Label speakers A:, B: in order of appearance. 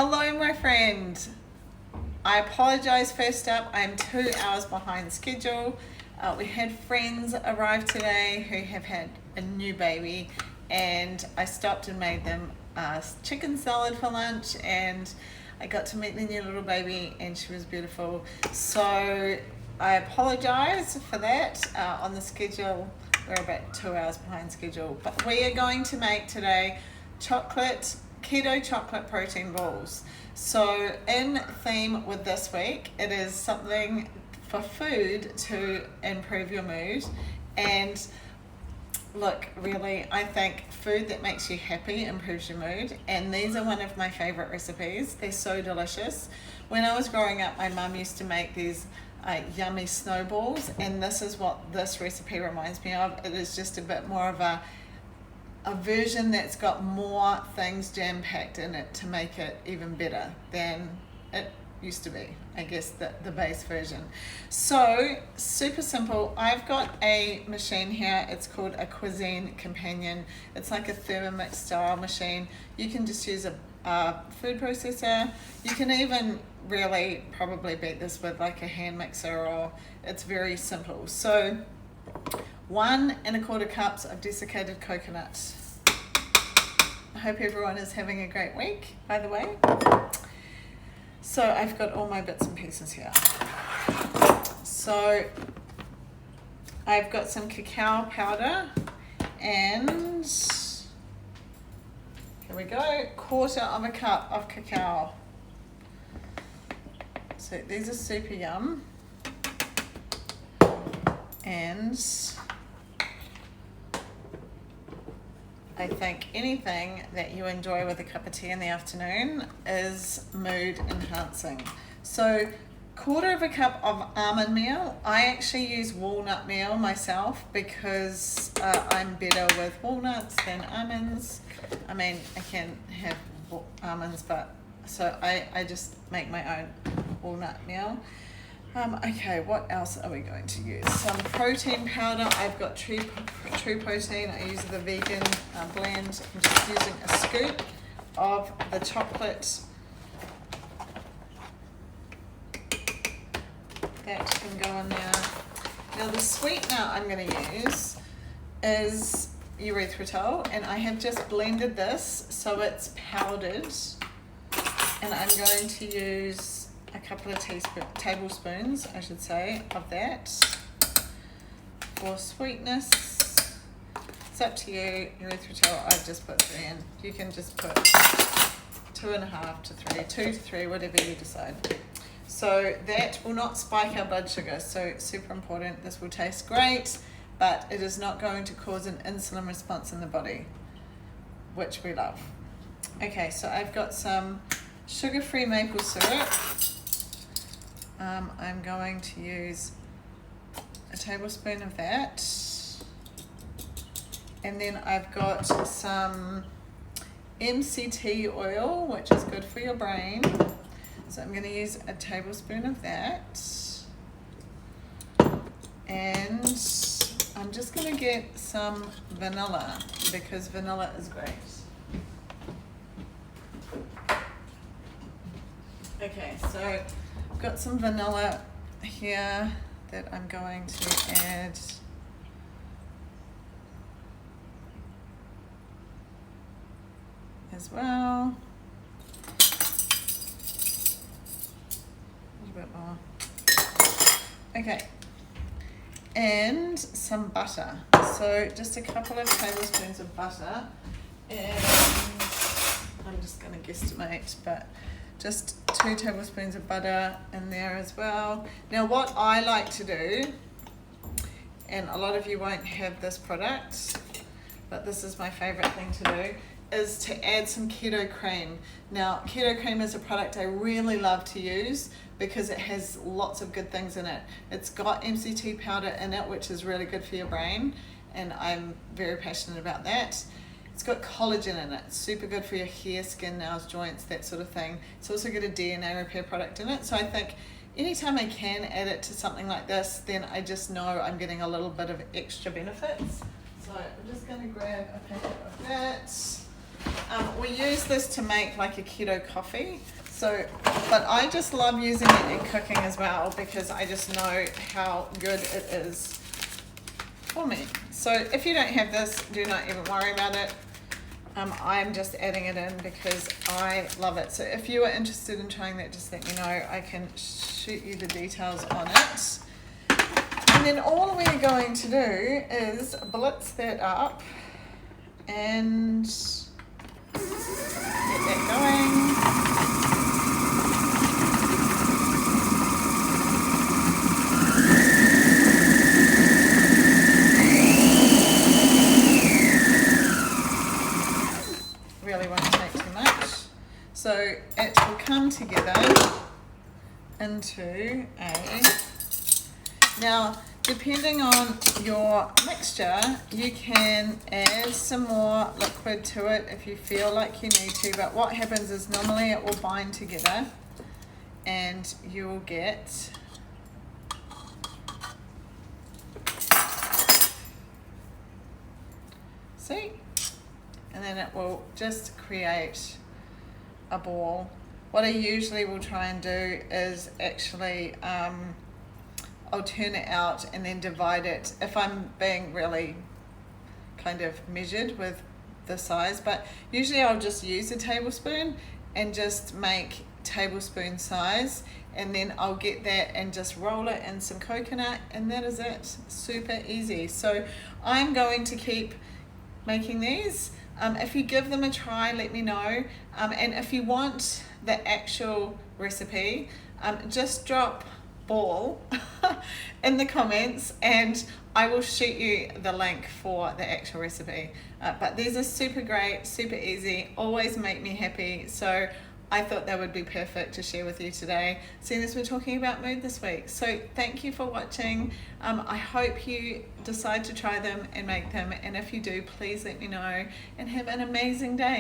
A: Hello, my friend. I apologize first up. I'm 2 hours behind schedule. We had friends arrive today who have had a new baby, and I stopped and made them chicken salad for lunch, and I got to meet the new little baby, and she was beautiful. So I apologize for that. On the schedule, we're about 2 hours behind schedule, but we are going to make today keto chocolate protein balls. So in theme with this week, it is something for food to improve your mood. And look, really, I think food that makes you happy improves your mood, and these are one of my favorite recipes. They're so delicious. When I was growing up, my mum used to make these yummy snowballs, and this is what this recipe reminds me of. It is just a bit more of a version that's got more things jam-packed in it to make it even better than it used to be, I guess, the base version. So super simple. I've got a machine here. It's called a Cuisine Companion. It's like a Thermomix style machine. You can just use a food processor. You can even really probably beat this with like a hand mixer, or it's very simple. So 1 1/4 cups of desiccated coconut. I hope everyone is having a great week, by the way. So I've got all my bits and pieces here. So I've got some cacao powder, and here we go, 1/4 cup of cacao. So these are super yum. And I think anything that you enjoy with a cup of tea in the afternoon is mood enhancing. So 1/4 cup of almond meal. I actually use walnut meal myself because I'm better with walnuts than almonds. I mean, I can have almonds, but so I just make my own walnut meal. Okay, what else are we going to use? Some protein powder. I've got True Protein. I use the vegan blend. I'm just using a scoop of the chocolate. That can go in there. Now the sweetener I'm going to use is erythritol, and I have just blended this so it's powdered, and I'm going to use a couple of tablespoons, I should say, of that for sweetness. It's up to you. Erythritol, I've just put 3 in. You can just put 2.5 to 3, 2 to 3, whatever you decide. So that will not spike our blood sugar, so super important. This will taste great, but it is not going to cause an insulin response in the body, which we love. Okay, so I've got some sugar-free maple syrup. I'm going to use a tablespoon of that, and then I've got some MCT oil, which is good for your brain, so I'm going to use a tablespoon of that, and I'm just going to get some vanilla because vanilla is great. Okay, so I've got some vanilla here that I'm going to add. As well. A little bit more. Okay. And some butter. So just a couple of tablespoons of butter. And I'm just going to guesstimate, but just 2 tablespoons of butter in there as well. Now what I like to do, and a lot of you won't have this product, but this is my favorite thing to do, is to add some keto cream. Now keto cream is a product I really love to use because it has lots of good things in it. It's got MCT powder in it, which is really good for your brain, and I'm very passionate about that. It's got collagen in it. It's super good for your hair, skin, nails, joints, that sort of thing. It's also got a DNA repair product in it. So I think anytime I can add it to something like this, then I just know I'm getting a little bit of extra benefits. So I'm just going to grab a packet of that. We use this to make like a keto coffee. So, but I just love using it in cooking as well because I just know how good it is for me. So if you don't have this, do not even worry about it. I'm just adding it in because I love it. So if you are interested in trying that, just let me know. I can shoot you the details on it. And then all we're going to do is blitz that up and get that going. Really won't take too much. So it will come together into a... Now, depending on your mixture, you can add some more liquid to it if you feel like you need to, but what happens is normally it will bind together and you will get see? And then it will just create a ball. What I usually will try and do is actually I'll turn it out and then divide it if I'm being really kind of measured with the size, but usually I'll just use a tablespoon and just make tablespoon size, and then I'll get that and just roll it in some coconut, and that is it. Super easy. So I'm going to keep making these. If you give them a try, let me know. And if you want the actual recipe, just drop ball in the comments and I will shoot you the link for the actual recipe. But these are super great, super easy, always make me happy. So I thought that would be perfect to share with you today, seeing as we're talking about mood this week. So thank you for watching. I hope you decide to try them and make them. And if you do, please let me know and have an amazing day.